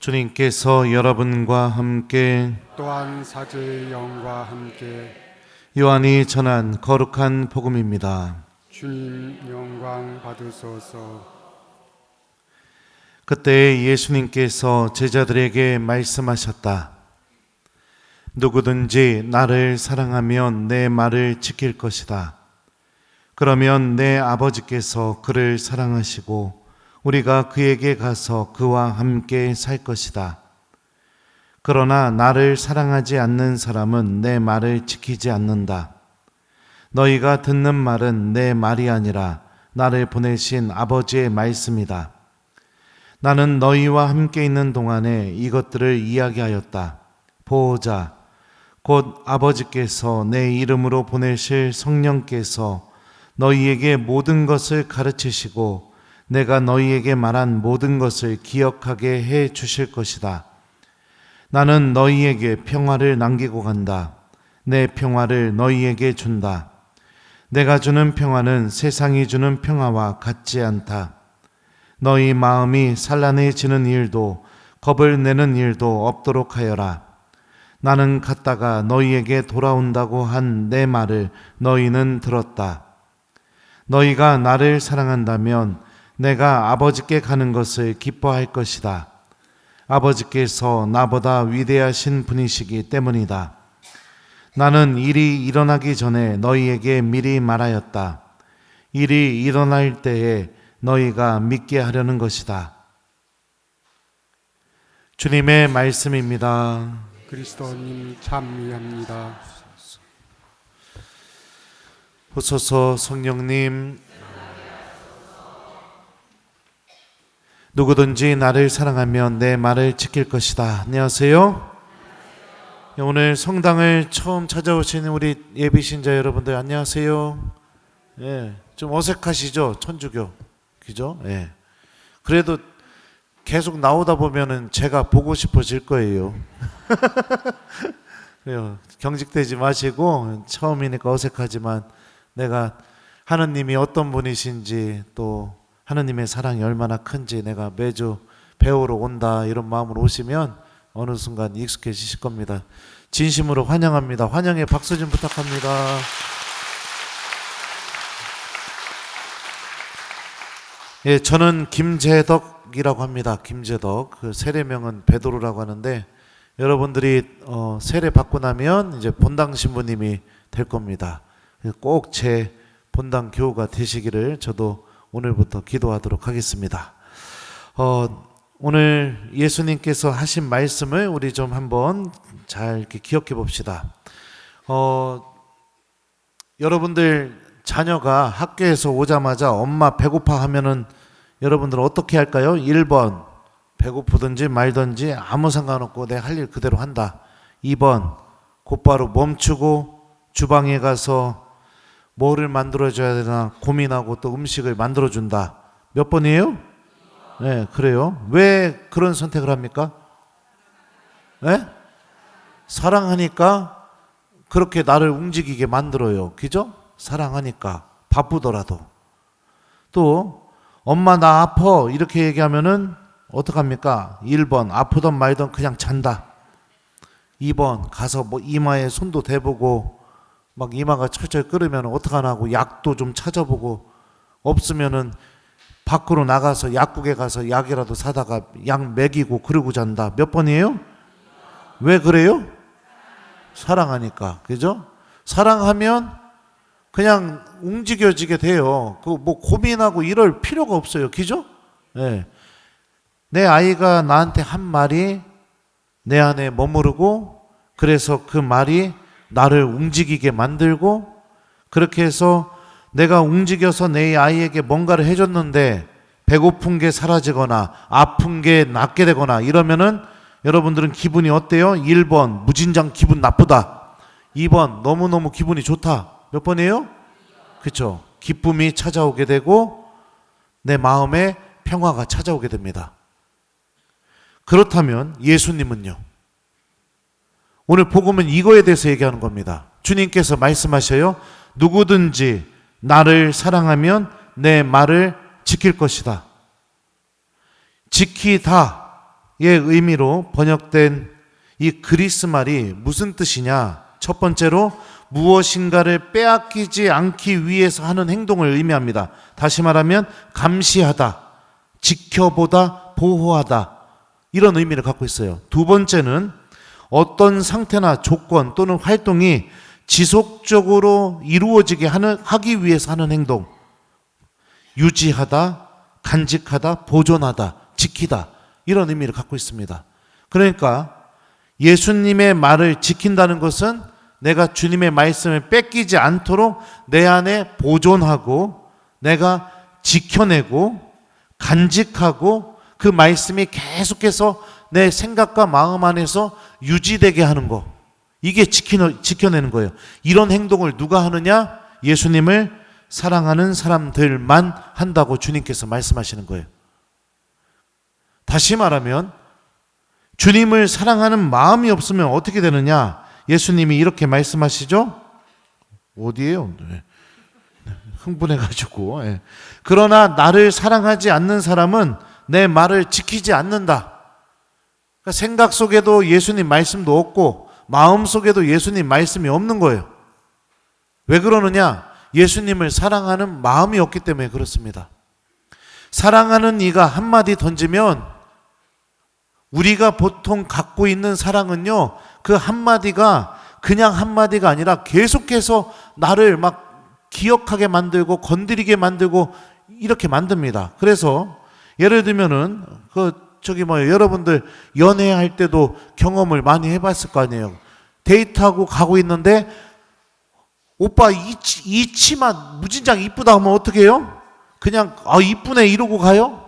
주님께서 여러분과 함께 또한 사제의 영과 함께 요한이 전한 거룩한 복음입니다. 주님 영광 받으소서. 그때 예수님께서 제자들에게 말씀하셨다. 누구든지 나를 사랑하면 내 말을 지킬 것이다. 그러면 내 아버지께서 그를 사랑하시고 우리가 그에게 가서 그와 함께 살 것이다. 그러나 나를 사랑하지 않는 사람은 내 말을 지키지 않는다. 너희가 듣는 말은 내 말이 아니라 나를 보내신 아버지의 말씀이다. 나는 너희와 함께 있는 동안에 이것들을 이야기하였다. 보호자, 곧 아버지께서 내 이름으로 보내실 성령께서 너희에게 모든 것을 가르치시고 내가 너희에게 말한 모든 것을 기억하게 해 주실 것이다. 나는 너희에게 평화를 남기고 간다. 내 평화를 너희에게 준다. 내가 주는 평화는 세상이 주는 평화와 같지 않다. 너희 마음이 산란해지는 일도 겁을 내는 일도 없도록 하여라. 나는 갔다가 너희에게 돌아온다고 한 내 말을 너희는 들었다. 너희가 나를 사랑한다면 내가 아버지께 가는 것을 기뻐할 것이다. 아버지께서 나보다 위대하신 분이시기 때문이다. 나는 일이 일어나기 전에 너희에게 미리 말하였다. 일이 일어날 때에 너희가 믿게 하려는 것이다. 주님의 말씀입니다. 그리스도님 찬미합니다. 오소서 성령님, 누구든지 나를 사랑하면 내 말을 지킬 것이다. 안녕하세요. 오늘 성당을 처음 찾아오시는 우리 예비신자 여러분들 안녕하세요. 예, 좀 어색하시죠? 천주교, 그죠? 예. 그래도 계속 나오다 보면은 제가 보고 싶어질 거예요. 그래요. 경직되지 마시고 처음이니까 어색하지만 내가 하느님이 어떤 분이신지 또 하느님의 사랑이 얼마나 큰지 내가 매주 배우러 온다 이런 마음으로 오시면 어느 순간 익숙해지실 겁니다. 진심으로 환영합니다. 환영의 박수 좀 부탁합니다. 예, 저는 김재덕이라고 합니다. 김재덕. 그 세례명은 베드로라고 하는데 여러분들이 세례 받고 나면 이제 본당 신부님이 될 겁니다. 꼭 제 본당 교우가 되시기를 저도 오늘부터 기도하도록 하겠습니다. 오늘 예수님께서 하신 말씀을 우리 좀 한번 잘 이렇게 기억해 봅시다. 여러분들 자녀가 학교에서 오자마자 엄마 배고파 하면은 여러분들 어떻게 할까요? 1번 배고프든지 말든지 아무 상관없고 내 할 일 그대로 한다. 2번 곧바로 멈추고 주방에 가서 뭐를 만들어줘야 되나 고민하고 또 음식을 만들어준다. 몇 번이에요? 네, 그래요. 왜 그런 선택을 합니까? 네? 사랑하니까 그렇게 나를 움직이게 만들어요. 그죠? 사랑하니까 바쁘더라도. 또 엄마 나 아파 이렇게 얘기하면은 어떡합니까? 1번 아프던 말던 그냥 잔다. 2번 가서 뭐 이마에 손도 대보고 막 이마가 철철 끓으면 어떡하나 고 약도 좀 찾아보고 없으면은 밖으로 나가서 약국에 가서 약이라도 사다가 약 먹이고 그러고 잔다. 몇 번이에요? 왜 그래요? 사랑하니까. 그죠? 사랑하면 그냥 움직여지게 돼요. 그 뭐 고민하고 이럴 필요가 없어요. 그죠? 네. 내 아이가 나한테 한 말이 내 안에 머무르고 그래서 그 말이 나를 움직이게 만들고 그렇게 해서 내가 움직여서 내 아이에게 뭔가를 해줬는데 배고픈 게 사라지거나 아픈 게 낫게 되거나 이러면은 여러분들은 기분이 어때요? 1번 무진장 기분 나쁘다. 2번 너무너무 기분이 좋다. 몇 번이에요? 그렇죠. 기쁨이 찾아오게 되고 내 마음에 평화가 찾아오게 됩니다. 그렇다면 예수님은요? 오늘 복음은 이거에 대해서 얘기하는 겁니다. 주님께서 말씀하셔요. 누구든지 나를 사랑하면 내 말을 지킬 것이다. 지키다. 의미로 번역된 이 그리스 말이 무슨 뜻이냐? 첫 번째로 무엇인가를 빼앗기지 않기 위해서 하는 행동을 의미합니다. 다시 말하면 감시하다, 지켜보다, 보호하다, 이런 의미를 갖고 있어요. 두 번째는 어떤 상태나 조건 또는 활동이 지속적으로 이루어지게 하기 위해서 하는 행동, 유지하다, 간직하다, 보존하다, 지키다, 이런 의미를 갖고 있습니다. 그러니까 예수님의 말을 지킨다는 것은 내가 주님의 말씀을 뺏기지 않도록 내 안에 보존하고 내가 지켜내고 간직하고 그 말씀이 계속해서 내 생각과 마음 안에서 유지되게 하는 거, 이게 지켜내는 거예요. 이런 행동을 누가 하느냐? 예수님을 사랑하는 사람들만 한다고 주님께서 말씀하시는 거예요. 다시 말하면 주님을 사랑하는 마음이 없으면 어떻게 되느냐? 예수님이 이렇게 말씀하시죠? 어디에요? 흥분해가지고. 그러나 나를 사랑하지 않는 사람은 내 말을 지키지 않는다. 그러니까 생각 속에도 예수님 말씀도 없고 마음 속에도 예수님 말씀이 없는 거예요. 왜 그러느냐? 예수님을 사랑하는 마음이 없기 때문에 그렇습니다. 사랑하는 이가 한마디 던지면 우리가 보통 갖고 있는 사랑은요, 그 한마디가 그냥 한마디가 아니라 계속해서 나를 막 기억하게 만들고 건드리게 만들고 이렇게 만듭니다. 그래서 예를 들면은 여러분들 연애할 때도 경험을 많이 해봤을 거 아니에요. 데이트하고 가고 있는데 오빠 이 치마 무진장 이쁘다 하면 어떻게 해요? 그냥 이쁘네 이러고 가요?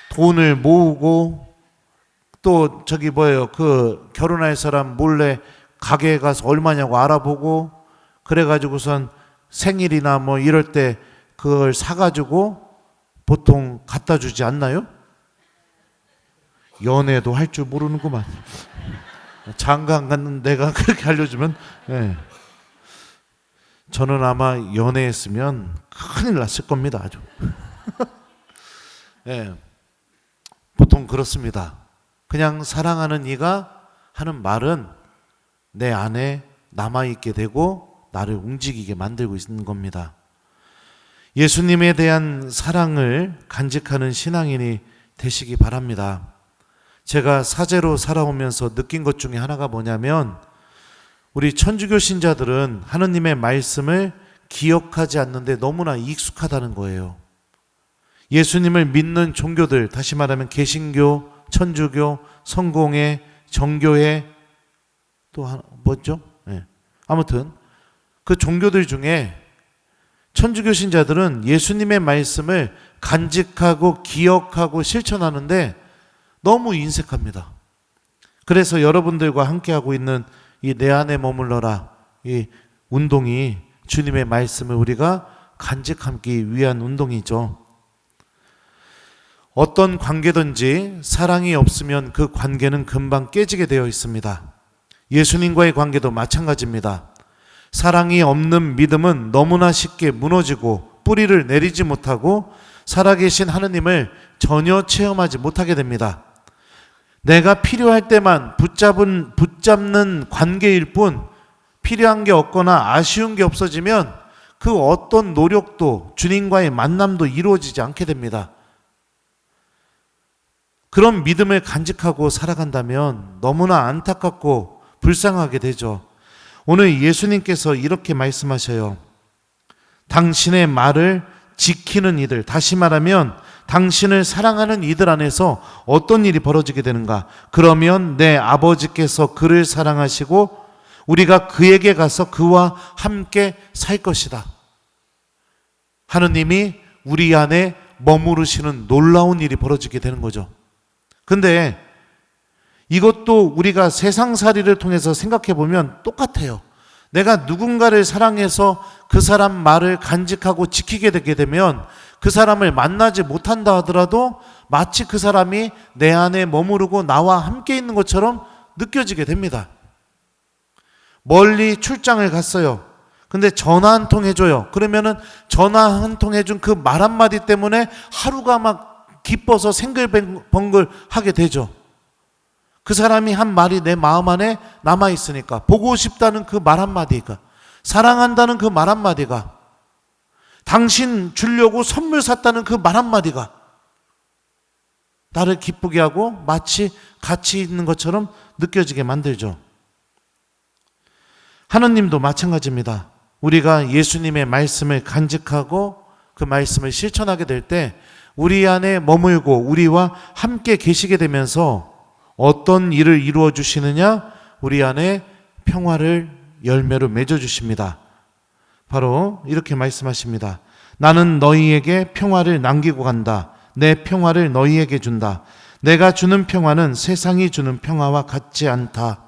돈을 모으고 또 결혼할 사람 몰래 가게에 가서 얼마냐고 알아보고 그래가지고선 생일이나 뭐 이럴 때 그걸 사가지고 보통 갖다 주지 않나요? 연애도 할 줄 모르는구만. 장가 갔는 내가 그렇게 알려주면, 저는 아마 연애했으면 큰일 났을 겁니다. 아주. 보통 그렇습니다. 그냥 사랑하는 이가 하는 말은 내 안에 남아있게 되고 나를 움직이게 만들고 있는 겁니다. 예수님에 대한 사랑을 간직하는 신앙인이 되시기 바랍니다. 제가 사제로 살아오면서 느낀 것 중에 하나가 뭐냐면 우리 천주교 신자들은 하느님의 말씀을 기억하지 않는데 너무나 익숙하다는 거예요. 예수님을 믿는 종교들, 다시 말하면 개신교, 천주교, 성공회, 정교회, 또 뭐죠? 아무튼 그 종교들 중에 천주교 신자들은 예수님의 말씀을 간직하고 기억하고 실천하는데 너무 인색합니다. 그래서 여러분들과 함께하고 있는 이 내 안에 머물러라 이 운동이 주님의 말씀을 우리가 간직하기 위한 운동이죠. 어떤 관계든지 사랑이 없으면 그 관계는 금방 깨지게 되어 있습니다. 예수님과의 관계도 마찬가지입니다. 사랑이 없는 믿음은 너무나 쉽게 무너지고 뿌리를 내리지 못하고 살아계신 하느님을 전혀 체험하지 못하게 됩니다. 내가 필요할 때만 붙잡는 관계일 뿐 필요한 게 없거나 아쉬운 게 없어지면 그 어떤 노력도 주님과의 만남도 이루어지지 않게 됩니다. 그런 믿음을 간직하고 살아간다면 너무나 안타깝고 불쌍하게 되죠. 오늘 예수님께서 이렇게 말씀하셔요. 당신의 말을 지키는 이들, 다시 말하면 당신을 사랑하는 이들 안에서 어떤 일이 벌어지게 되는가? 그러면 내 아버지께서 그를 사랑하시고 우리가 그에게 가서 그와 함께 살 것이다. 하느님이 우리 안에 머무르시는 놀라운 일이 벌어지게 되는 거죠. 근데 이것도 우리가 세상살이를 통해서 생각해 보면 똑같아요. 내가 누군가를 사랑해서 그 사람 말을 간직하고 지키게 되게 되면 그 사람을 만나지 못한다 하더라도 마치 그 사람이 내 안에 머무르고 나와 함께 있는 것처럼 느껴지게 됩니다. 멀리 출장을 갔어요. 근데 전화 한 통 해줘요. 그러면은 전화 한 통 해준 그 말 한마디 때문에 하루가 막 기뻐서 생글벙글 하게 되죠. 그 사람이 한 말이 내 마음 안에 남아있으니까, 보고 싶다는 그 말 한마디가, 사랑한다는 그 말 한마디가, 당신 주려고 선물 샀다는 그 말 한마디가 나를 기쁘게 하고 마치 가치 있는 것처럼 느껴지게 만들죠. 하느님도 마찬가지입니다. 우리가 예수님의 말씀을 간직하고 그 말씀을 실천하게 될 때 우리 안에 머물고 우리와 함께 계시게 되면서 어떤 일을 이루어 주시느냐? 우리 안에 평화를 열매로 맺어 주십니다. 바로 이렇게 말씀하십니다. 나는 너희에게 평화를 남기고 간다. 내 평화를 너희에게 준다. 내가 주는 평화는 세상이 주는 평화와 같지 않다.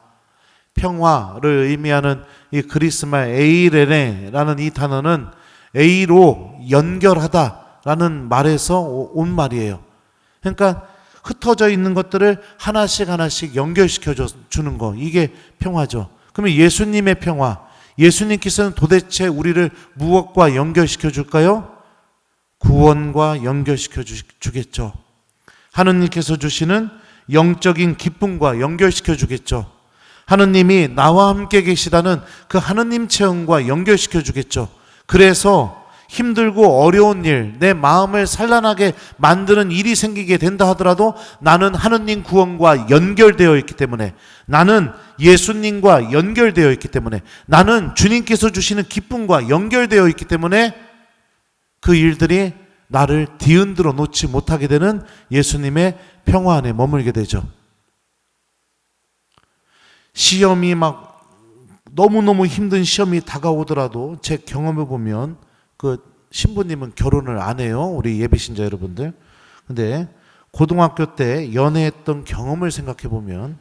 평화를 의미하는 이 그리스말 에이레네라는 이 단어는 A로 연결하다라는 말에서 온 말이에요. 그러니까 흩어져 있는 것들을 하나씩 하나씩 연결시켜 주는 거, 이게 평화죠. 그러면 예수님의 평화, 예수님께서는 도대체 우리를 무엇과 연결시켜 줄까요? 구원과 연결시켜 주겠죠. 하느님께서 주시는 영적인 기쁨과 연결시켜 주겠죠. 하느님이 나와 함께 계시다는 그 하느님 체험과 연결시켜 주겠죠. 그래서 힘들고 어려운 일, 내 마음을 산란하게 만드는 일이 생기게 된다 하더라도 나는 하느님 구원과 연결되어 있기 때문에, 나는 예수님과 연결되어 있기 때문에, 나는 주님께서 주시는 기쁨과 연결되어 있기 때문에 그 일들이 나를 뒤흔들어 놓지 못하게 되는 예수님의 평화 안에 머물게 되죠. 시험이 막 너무너무 힘든 시험이 다가오더라도 제 경험을 보면, 그 신부님은 결혼을 안 해요, 우리 예비신자 여러분들. 근데 고등학교 때 연애했던 경험을 생각해 보면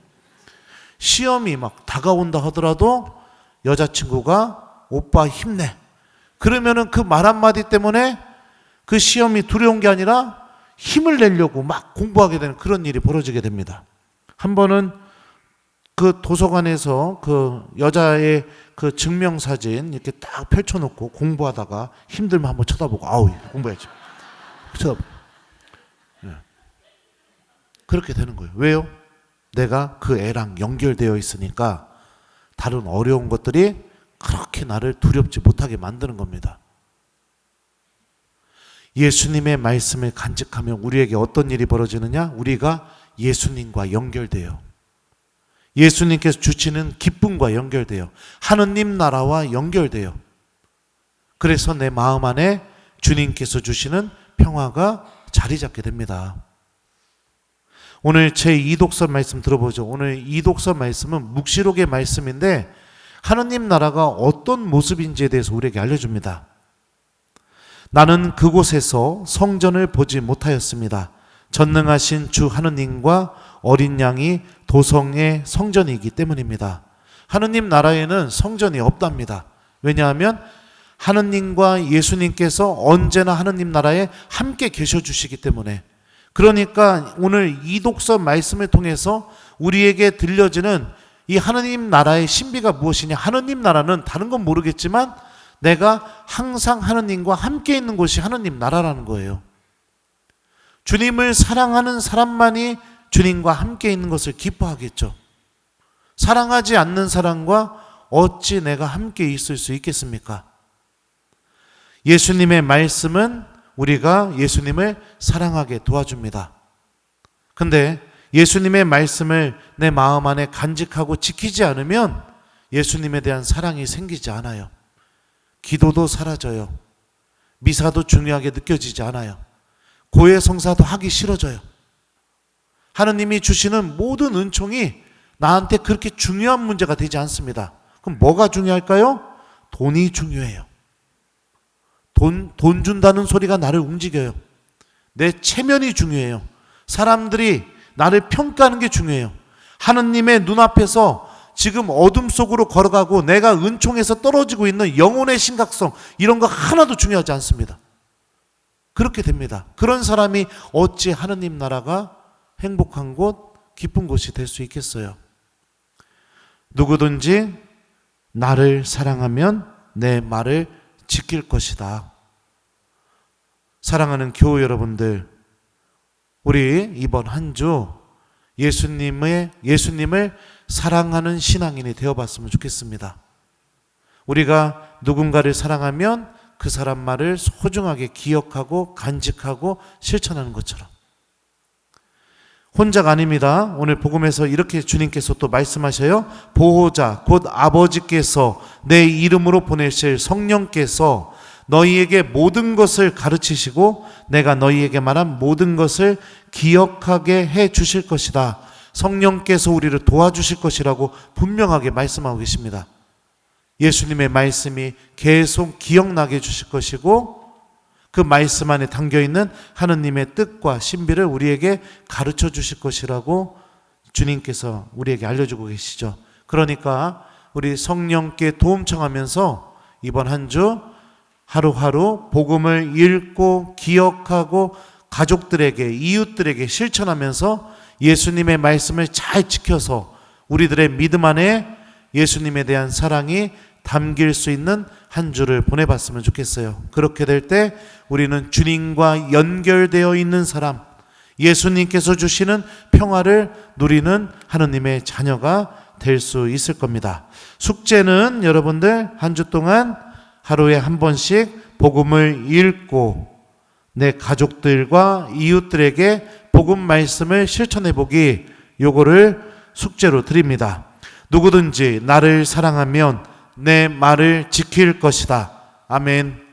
시험이 막 다가온다 하더라도 여자친구가 오빠 힘내, 그러면은 그 말 한마디 때문에 그 시험이 두려운 게 아니라 힘을 내려고 막 공부하게 되는 그런 일이 벌어지게 됩니다. 한 번은 그 도서관에서 그 여자의 그 증명사진 이렇게 딱 펼쳐놓고 공부하다가 힘들면 한번 쳐다보고, 아우 공부해야지, 쳐다보고. 그렇게 되는 거예요. 왜요? 내가 그 애랑 연결되어 있으니까 다른 어려운 것들이 그렇게 나를 두렵지 못하게 만드는 겁니다. 예수님의 말씀을 간직하면 우리에게 어떤 일이 벌어지느냐? 우리가 예수님과 연결돼요. 예수님께서 주시는 기쁨과 연결돼요. 하느님 나라와 연결돼요. 그래서 내 마음 안에 주님께서 주시는 평화가 자리 잡게 됩니다. 오늘 제 이독서 말씀 들어보죠. 오늘 이독서 말씀은 묵시록의 말씀인데 하느님 나라가 어떤 모습인지에 대해서 우리에게 알려줍니다. 나는 그곳에서 성전을 보지 못하였습니다. 전능하신 주 하느님과 어린 양이 도성의 성전이기 때문입니다. 하느님 나라에는 성전이 없답니다. 왜냐하면 하느님과 예수님께서 언제나 하느님 나라에 함께 계셔 주시기 때문에. 그러니까 오늘 이독서 말씀을 통해서 우리에게 들려지는 이 하느님 나라의 신비가 무엇이냐? 하느님 나라는 다른 건 모르겠지만 내가 항상 하느님과 함께 있는 곳이 하느님 나라라는 거예요. 주님을 사랑하는 사람만이 주님과 함께 있는 것을 기뻐하겠죠. 사랑하지 않는 사람과 어찌 내가 함께 있을 수 있겠습니까? 예수님의 말씀은 우리가 예수님을 사랑하게 도와줍니다. 근데 예수님의 말씀을 내 마음 안에 간직하고 지키지 않으면 예수님에 대한 사랑이 생기지 않아요. 기도도 사라져요. 미사도 중요하게 느껴지지 않아요. 고해 성사도 하기 싫어져요. 하느님이 주시는 모든 은총이 나한테 그렇게 중요한 문제가 되지 않습니다. 그럼 뭐가 중요할까요? 돈이 중요해요. 돈 준다는 소리가 나를 움직여요. 내 체면이 중요해요. 사람들이 나를 평가하는 게 중요해요. 하느님의 눈앞에서 지금 어둠 속으로 걸어가고 내가 은총에서 떨어지고 있는 영혼의 심각성, 이런 거 하나도 중요하지 않습니다. 그렇게 됩니다. 그런 사람이 어찌 하느님 나라가 행복한 곳, 기쁜 곳이 될 수 있겠어요? 누구든지 나를 사랑하면 내 말을 지킬 것이다. 사랑하는 교우 여러분들, 우리 이번 한 주 예수님을 사랑하는 신앙인이 되어봤으면 좋겠습니다. 우리가 누군가를 사랑하면 그 사람 말을 소중하게 기억하고 간직하고 실천하는 것처럼. 혼자가 아닙니다. 오늘 복음에서 이렇게 주님께서 또 말씀하셔요. 보호자 곧 아버지께서 내 이름으로 보내실 성령께서 너희에게 모든 것을 가르치시고 내가 너희에게 말한 모든 것을 기억하게 해 주실 것이다. 성령께서 우리를 도와주실 것이라고 분명하게 말씀하고 계십니다. 예수님의 말씀이 계속 기억나게 해주실 것이고 그 말씀 안에 담겨있는 하느님의 뜻과 신비를 우리에게 가르쳐 주실 것이라고 주님께서 우리에게 알려주고 계시죠. 그러니까 우리 성령께 도움 청하면서 이번 한 주 하루하루 복음을 읽고 기억하고 가족들에게 이웃들에게 실천하면서 예수님의 말씀을 잘 지켜서 우리들의 믿음 안에 예수님에 대한 사랑이 담길 수 있는 한 주를 보내봤으면 좋겠어요. 그렇게 될 때 우리는 주님과 연결되어 있는 사람, 예수님께서 주시는 평화를 누리는 하느님의 자녀가 될 수 있을 겁니다. 숙제는 여러분들 한 주 동안 하루에 한 번씩 복음을 읽고 내 가족들과 이웃들에게 복음 말씀을 실천해 보기, 요거를 숙제로 드립니다. 누구든지 나를 사랑하면 내 말을 지킬 것이다. 아멘.